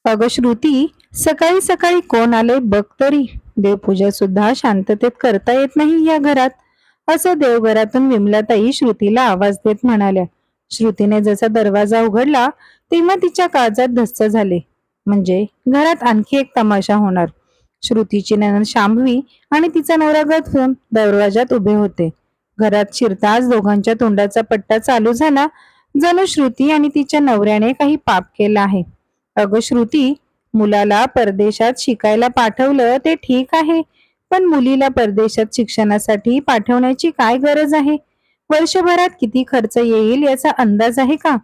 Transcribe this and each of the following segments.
अगं श्रुती, सकाळी सकाळी कोण आले बघ तरी. देवपूजा सुद्धा शांततेत करता येत नाही या घरात, असं देवघरातून विमलाताई श्रुतीला आवाज देत म्हणाल्या. श्रुतीने जसा दरवाजा उघडला तेव्हा तिच्या काळजात धस्स झाले. म्हणजे घरात आणखी एक तमाशा होणार. श्रुतीची नणंद शांभवी आणि तिचा नवरा गौतम दरवाजात उभे होते. घरात शिरताच दोघांच्या तोंडाचा पट्टा चालू झाला. जणू श्रुती आणि तिच्या नवऱ्याने काही पाप केलं आहे. अगं श्रुती, मुलाला परदेशात शिकायला पाठवलं ते ठीक आहे, पण मुलीला परदेशात शिक्षणासाठी पाठवण्याची काय गरज आहे? वर्षभरात किती खर्च येईल याचा अंदाज आहे का?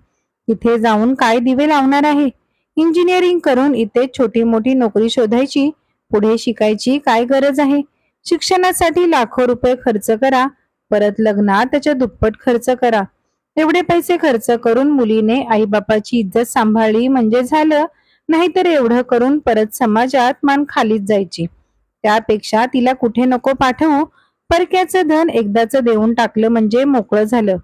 इथे जाऊन काय दिवे लावणार आहे? इंजिनिअरिंग करून इथे छोटी मोठी नोकरी शोधायची, पुढे शिकायची काय गरज आहे? शिक्षणासाठी लाखो रुपये खर्च करा, परत लग्नात त्याच्या दुप्पट खर्च करा. एवढे पैसे खर्च करून मुलीने आईबापाची इज्जत सांभाळली म्हणजे झालं, नाहीतर एवढं करून परत समाजात मान खालीच जायची. त्यापेक्षा तिला कुठे नको पाठवू, परक्याचं धन एकदाच देऊन टाकलं म्हणजे मोकळं झालं.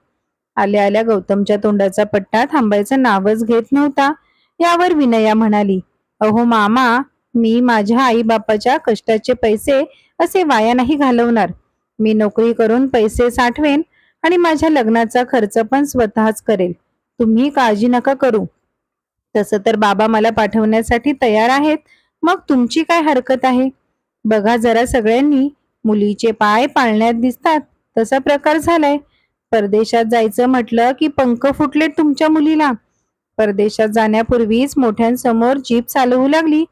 आल्या आल्या गौतमच्या तोंडाचा पट्टा थांबायचं नावच घेत नव्हता. यावर विनया म्हणाली, अहो मामा, मी माझ्या आईबापाच्या कष्टाचे पैसे असे वाया नाही घालवणार. मी नोकरी करून पैसे साठवेन आणि माझ्या लग्नाचा खर्च पण स्वतःच करेल. तुम्ही काळजी नका करू. तसं तर बाबा मला पाठवण्यासाठी तयार आहेत, मग तुमची काय हरकत आहे? बघा जरा सगळ्यांनी, मुलीचे पाय पाळण्यात दिसतात तसा प्रकार झालाय. परदेशात जायचं म्हटलं की पंख फुटलेत तुमच्या मुलीला. परदेशात जाण्यापूर्वीच मोठ्यांसमोर जीभ चालवू लागली.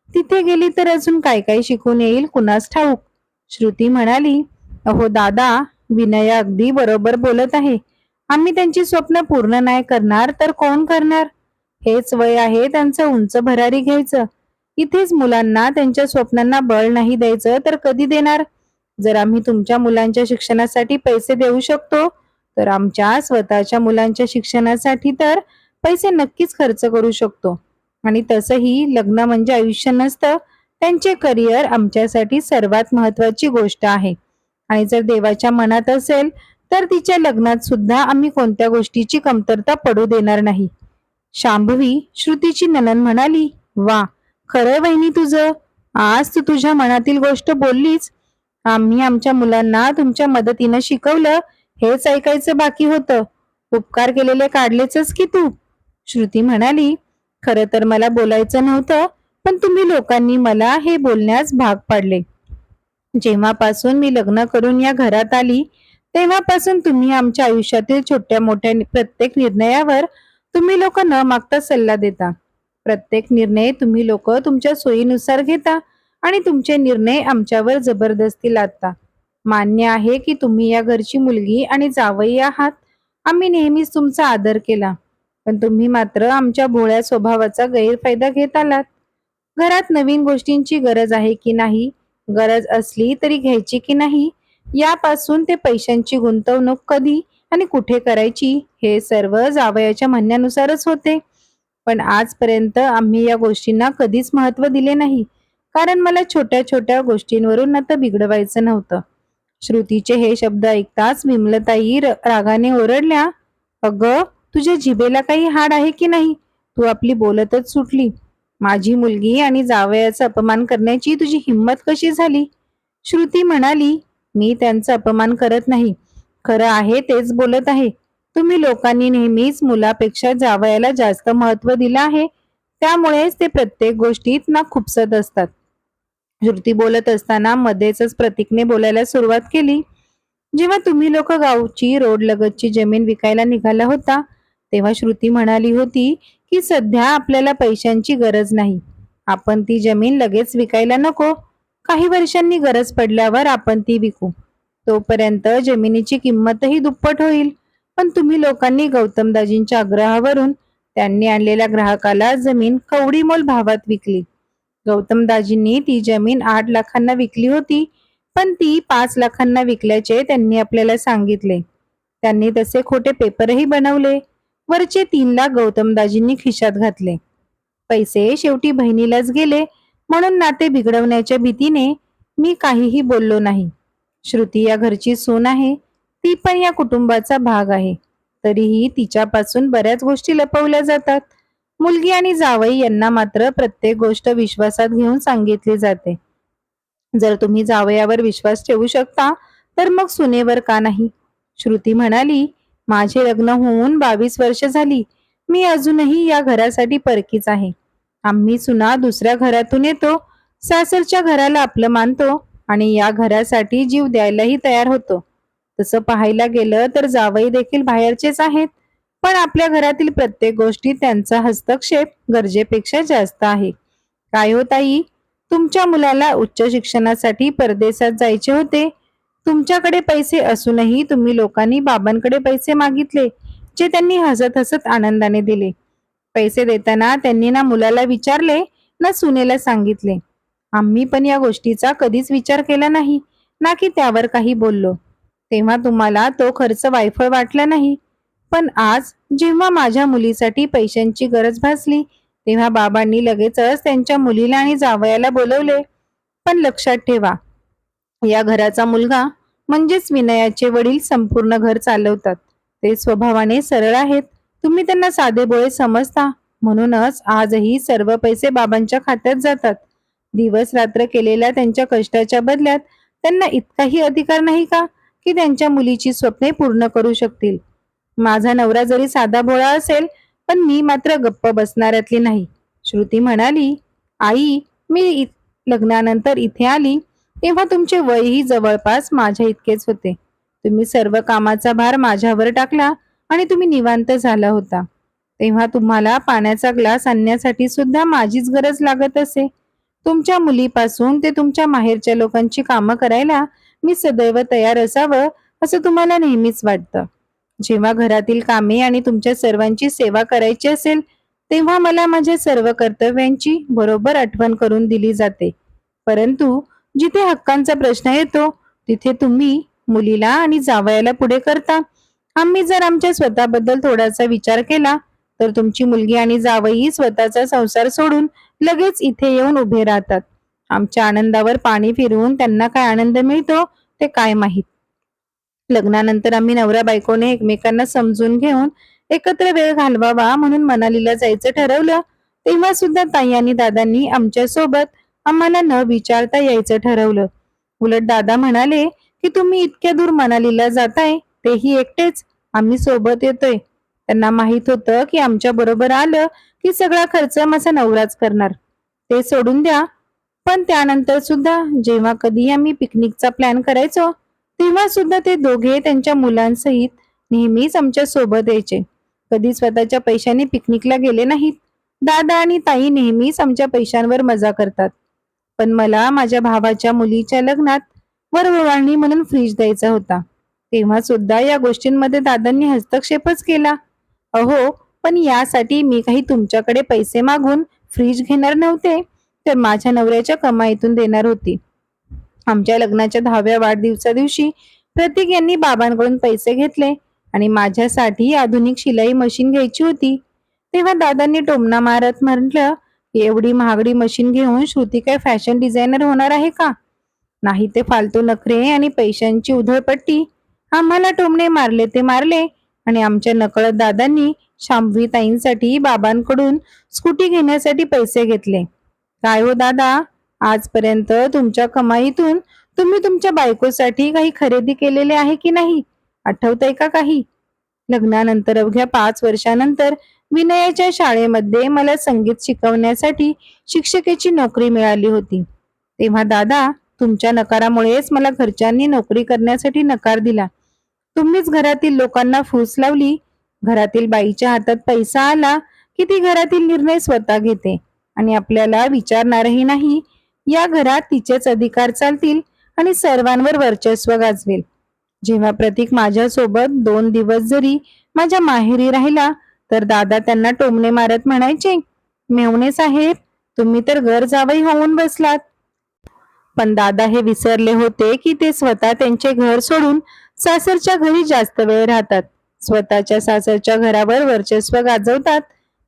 तिथे गेली तर अजून काय काय शिकून येईल कुणास ठाऊक. श्रुती म्हणाली, अहो दादा, विनया अगदी बरोबर बोलत आहे. आम्ही त्यांची स्वप्न पूर्ण नाही करणार तर कोण करणार? हेच वय आहे त्यांचं उंच भरारी घ्यायचं. इथेच मुलांना त्यांच्या स्वप्नांना बळ नाही द्यायचं तर कधी देणार? जर आम्ही तुमच्या मुलांच्या शिक्षणासाठी पैसे देऊ शकतो, तर आमच्या स्वतःच्या मुलांच्या शिक्षणासाठी तर पैसे नक्कीच खर्च करू शकतो. आणि तसंही लग्न म्हणजे आयुष्य नसतं. त्यांचे करिअर आमच्यासाठी सर्वात महत्वाची गोष्ट आहे. आणि जर देवाच्या मनात असेल तर तिच्या लग्नात सुद्धा आम्ही कोणत्या गोष्टीची कमतरता पडू देणार नाही. शांभवी, श्रुतीची नणंद म्हणाली, वा, खरंय वहिनी तुझं. आज तू तुझ्या मनातील गोष्ट बोललीच. आम्ही आमच्या मुलांना तुमच्या मदतीनं शिकवलं हेच ऐकायचं बाकी होतं. उपकार केलेले काढलेच की तू. श्रुती म्हणाली, खरं तर मला बोलायचं नव्हतं, पण तुम्ही लोकांनी मला हे बोलण्यास भाग पाडले. जेव्हापासून मी लग्न करून या घरात आली तेव्हापासून तुम्ही आमच्या आयुष्यातील छोट्या मोठ्या प्रत्येक निर्णयावर तुम्ही लोक न मागता सल्ला देता. प्रत्येक निर्णय तुम्ही लोक तुमच्या सोयीनुसार घेता आणि तुमचे निर्णय आमच्यावर जबरदस्ती लादता. मान्य आहे की तुम्ही या घरची मुलगी आणि जावई आहात. आम्ही नेहमीच तुमचा आदर केला, पण तुम्ही मात्र आमच्या भोळ्या स्वभावाचा गैरफायदा घेत आलात. घरात नवीन गोष्टींची गरज आहे की नाही, गरज असली तरी घ्यायची की नाही, यापासून ते पैशांची गुंतवणूक कधी आणि कुठे करायची हे सर्व जावयाच्या म्हणण्यानुसारच होते. पण आजपर्यंत आम्ही या गोष्टींना कधीच महत्व दिले नाही, कारण मला छोट्या छोट्या गोष्टींवरून नातं बिघडवायचं नव्हतं. श्रुतीचे हे शब्द ऐकताच विमलताई रागाने ओरडल्या, अगं, तुझ्या जिभेला काही हाड आहे की नाही? तू आपली बोलतच सुटली. माझी मुलगी आणि जावयाचा अपमान करण्याची तुझी हिंमत कशी झाली? श्रुती म्हणाली, मी त्यांचा अपमान करत नाही, खरं आहे तेच बोलत आहे. तुम्ही लोकांनी नेहमीच मुलापेक्षा जावयाला जास्त महत्व दिलं आहे, त्यामुळेच ते प्रत्येक गोष्टीत ना खुपसत असतात. श्रुती बोलत असताना मध्येच प्रतीकने बोलायला सुरुवात केली, जेव्हा तुम्ही लोक गावची रोड लगतची जमीन विकायला निघाला होता तेव्हा श्रुती म्हणाली होती की सध्या आपल्याला पैशांची गरज नाही, आपण ती जमीन लगेच विकायला नको, काही वर्षांनी गरज पडल्यावर आपण ती विकू. तोपर्यंत जमिनीची किंमतही दुप्पट होईल. पण तुम्ही लोकांनी गौतमदाजींच्या आग्रहावरून त्यांनी आणलेल्या ग्राहकाला जमीन कवडीमोल भावात विकली. गौतमदाजींनी ती जमीन 8 लाखांना विकली होती, पण ती 5 लाखांना विकल्याचे त्यांनी आपल्याला सांगितले. त्यांनी तसे खोटे पेपरही बनवले. वरचे 3 लाख गौतमदाजींनी खिशात घातले. पैसे शेवटी बहिणीलाच गेले, म्हणून नाते बिघडवण्याच्या भीतीने मी काहीही बोललो नाही. श्रुती या घरची सून आहे, ती पण या कुटुंबाचा भाग आहे. तरीही तिच्यापासून बऱ्याच गोष्टी लपवल्या जातात. मुलगी आणि जावई यांना मात्र प्रत्येक गोष्ट विश्वासात घेऊन सांगितली जाते. जर तुम्ही जावयावर विश्वास ठेवू शकता तर मग सुनेवर का नाही? श्रुती म्हणाली, माझे लग्न होऊन 22 वर्ष झाली. मी अजूनही या घरासाठी परकीच आहे. आम्ही सुना दुसऱ्या घरातून येतो, सासरच्या घराला आपलं मानतो आणि या घरासाठी जीव द्यायलाही तयार होतो. तसं पाहायला गेलं तर जावई देखील बाहेरचेच आहेत, पण आपल्या घरातील प्रत्येक गोष्टी त्यांचा हस्तक्षेप गरजेपेक्षा जास्त आहे. काय हो ताई, तुमच्या मुलाला उच्च शिक्षणासाठी परदेशात जायचे होते. तुमच्याकडे पैसे असूनही तुम्ही लोकांनी बाबांकडे पैसे मागितले, जे त्यांनी हसत हसत आनंदाने दिले. पैसे देताना त्यांनी ना मुलाला विचारले ना सुनेला सांगितले. आम्ही पण या गोष्टीचा कधीच विचार केला नाही, ना की त्यावर काही बोललो. तेव्हा तुम्हाला तो खर्च वायफळ वाटला नाही. पण आज जेव्हा माझ्या मुलीसाठी पैशांची गरज भासली, तेव्हा बाबांनी लगेचच त्यांच्या मुलीला आणि जावयाला बोलवले. पण लक्षात ठेवा, या घराचा मुलगा म्हणजेच विनयाचे वडील संपूर्ण घर चालवतात. ते स्वभावाने सरळ आहेत. तुम्ही त्यांना साधेभोळे समजता, म्हणूनच आजही सर्व पैसे बाबांच्या खात्यात जातात. दिवस रात्र केलेल्या त्यांच्या कष्टाच्या बदल्यात त्यांना इतकाही अधिकार नाही का की त्यांच्या मुलीची स्वप्ने पूर्ण करू शकतील? माझा नवरा जरी साधा भोळा असेल, पण मी मात्र गप्प बसणाऱ्यातली नाही. श्रुती म्हणाली, आई, लग्नानंतर इथे आली तेव्हा तुमचे वयही जवळपास माझ्या इतकेच होते. तुम्ही सर्व कामाचा भार माझ्यावर टाकला आणि तुम्ही निवांत झाला होता. तेव्हा तुम्हाला पाण्याचा ग्लास आणण्यासाठी सुद्धा माझीच गरज लागत असे. तुमच्या मुलीपासून ते तुमच्या माहेरच्या लोकांची कामं करायला मी सदैव तयार असावं असं तुम्हाला नेहमीच वाटतं. जेव्हा घरातील कामे आणि तुमच्या सर्वांची सेवा करायची असेल, तेव्हा मला माझ्या सर्व कर्तव्यांची बरोबर आठवण करून दिली जाते. परंतु जिथे हक्कांचा प्रश्न येतो, तिथे तुम्ही मुलीला आणि जावयाला पुढे करता. आम्ही जर आमच्या स्वतःबद्दल थोडासा विचार केला, तर तुमची मुलगी आणि जावई स्वतःचा संसार सोडून लगेच इथे येऊन उभे राहतात. आमच्या आनंदावर पाणी फिरवून त्यांना काय आनंद मिळतो ते काय माहीत. लग्नानंतर आम्ही नवरा बायकोने एकमेकांना समजून घेऊन एकत्र वेळ घालवावा म्हणून मनालीला जायचं ठरवलं. तेव्हा सुद्धा ताई आणि दादांनी आमच्या सोबत आम्हाला न विचारता यायचं ठरवलं. उलट दादा म्हणाले की तुम्ही इतक्या दूर मनालीला जाताय, तेही एकटेच, आम्ही सोबत येतोय. त्यांना माहित होतं की आमच्या बरोबर आलं की सगळा खर्च माझा नवराच करणार. ते सोडून द्या, पण त्यानंतर सुद्धा जेव्हा कधी आम्ही पिकनिकचा प्लॅन करायचो, तेव्हा सुद्धा ते दोघे त्यांच्या मुलांसहित नेहमीच आमच्या सोबत यायचे. कधी स्वतःच्या पैशाने पिकनिकला गेले नाहीत. दादा आणि ताई नेहमीच आमच्या पैशांवर मजा करतात. पण मला माझ्या भावाच्या मुलीच्या लग्नात वरवळणी म्हणून फ्रीज द्यायचा होता. तेव्हा सुद्धा या गोष्टींमध्ये दादांनी हस्तक्षेपच केला. अहो, पण यासाठी मी काही तुमच्याकडे पैसे मागून फ्रीज घेणार नव्हते, तर माझ्या नवऱ्याच्या कमाईतून देणार होती. आमच्या लग्नाच्या 10व्या वाढदिवसा दिवशी प्रतीक यांनी बाबांकडून पैसे घेतले आणि माझ्यासाठी आधुनिक शिलाई मशीन घ्यायची होती. तेव्हा दादांनी टोमणा मारत म्हटलं, एवढी महागडी मशीन घेऊन श्रुती काय फॅशन डिझायनर होणार आहे का? नाही ते फालतू नखरे आणि पैशांची उधळपट्टी. आम्हाला टोमणे मारले ते मारले आणि आमच्या नकळत दादांनी शांभवी ताईंसाठी बाबांकडून स्कूटी घेण्यासाठी पैसे घेतले. काय हो दादा, आजपर्यंत तुमच्या कमाईतून तुम्ही तुमच्या बायकोसाठी काही खरेदी केलेले आहे की नाही? आठवतंय का काही? लग्नानंतर अवघ्या 5 वर्षानंतर विनयाच्या शाळेमध्ये मला संगीत शिकवण्यासाठी शिक्षकेची नोकरी मिळाली होती. तेव्हा दादा, तुमच्या नकारामुळेच मला घरच्यांनी नोकरी करण्यासाठी नकार दिला. तुम्हीच घरातील लोकांना फूस लावली. घरातील बाईच्या हातात पैसा आला की ती घरातील निर्णय स्वतः घेते आणि आपल्याला विचारणारही नाही. या घरात तिचेच अधिकार चालतील आणि सर्वांवर वर्चस्व गाजवेल. जेव्हा प्रतीक माझ्यासोबत 2 दिवस जरी माझ्या माहेरी राहिला, तर दादा त्यांना टोमणे मारत म्हणायचे, मेव्हणे साहेब, तुम्ही तर घर जावई होऊन बसलात. पण दादा हे विसरले होते की ते स्वतः त्यांचे घर सोडून सासरच्या घरी जास्त वेळ राहतात, स्वतःच्या सासरच्या घरावर वर्चस्व गाजवतात.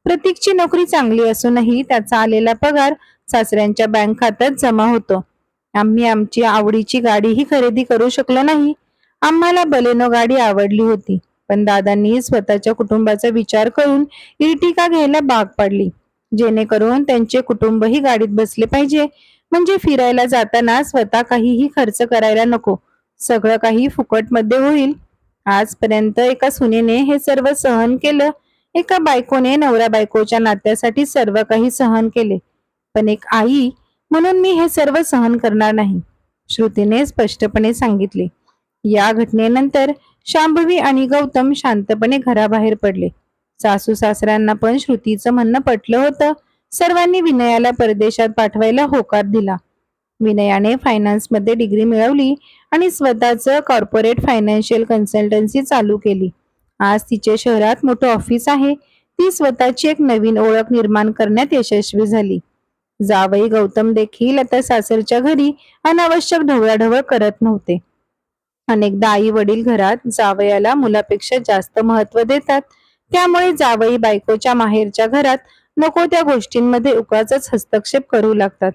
प्रतीकची नोकरी चांगली असूनही त्याचा आलेला पगार सासऱ्यांच्या बँक खात्यात जमा होतो. आम्ही आमची आवडीची गाडीही खरेदी करू शकलो नाही. आम्हाला बलेनो गाडी आवडली होती, पण दादांनी स्वतःच्या कुटुंबाचा विचार करून इर्टिका घ्यायला भाग पाडली, जेणेकरून त्यांचे कुटुंबही गाडीत बसले पाहिजे. म्हणजे फिरायला जाताना स्वतः काहीही खर्च करायला नको, सगळं काही फुकटमध्ये होईल. आजपर्यंत एका सुनेने हे सर्व सहन केलं, एका बायकोने नवरा बायकोच्या नात्यासाठी सर्व काही सहन केले, पण एक आई म्हणून मी हे सर्व सहन करणार नाही, श्रुतीने स्पष्टपणे सांगितले. या घटनेनंतर शांभवी आणि गौतम शांतपणे घराबाहेर पडले. सासू सासऱ्यांना पण श्रुतीचं म्हणणं पटलं होतं. सर्वांनी विनयाला परदेशात पाठवायला होकार दिला. विनयाने फायनान्समध्ये डिग्री मिळवली आणि स्वतःचं कॉर्पोरेट फायनान्शियल कन्सल्टन्सी चालू केली. आज तिचे शहरात मोठं ऑफिस आहे. ती स्वतःची एक नवीन ओळख निर्माण करण्यात यशस्वी झाली. जावई गौतम देखील आता सासरच्या घरी अनावश्यक ढवळाढवळ करत नव्हते. अनेकदा आई वडील घरात जावयाला मुलापेक्षा जास्त महत्त्व देतात. त्यामुळे जावई बायकोच्या माहेरच्या घरात नको त्या गोष्टींमध्ये उगाचच हस्तक्षेप करू लागतात.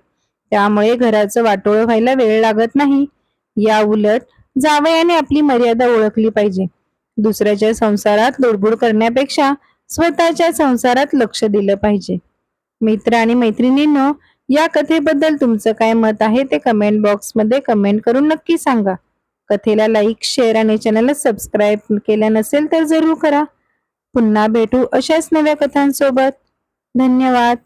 त्यामुळे घराचं वाटोळं व्हायला वेळ लागत नाही. या उलट जावयाने आपली मर्यादा ओळखली पाहिजे. दुसऱ्याच्या संसारात लुडबुड करण्यापेक्षा स्वतःच्या संसारात लक्ष दिलं पाहिजे. मित्र आणि मैत्रिणींनो, या कथेबद्दल तुमचं काय मत आहे ते कमेंट बॉक्समध्ये कमेंट करून नक्की सांगा. कथेला लाईक, शेअर आणि चॅनलला सबस्क्राईब केलं नसेल तर जरूर करा. पुन्हा भेटू अशाच नव्या कथांसोबत. धन्यवाद.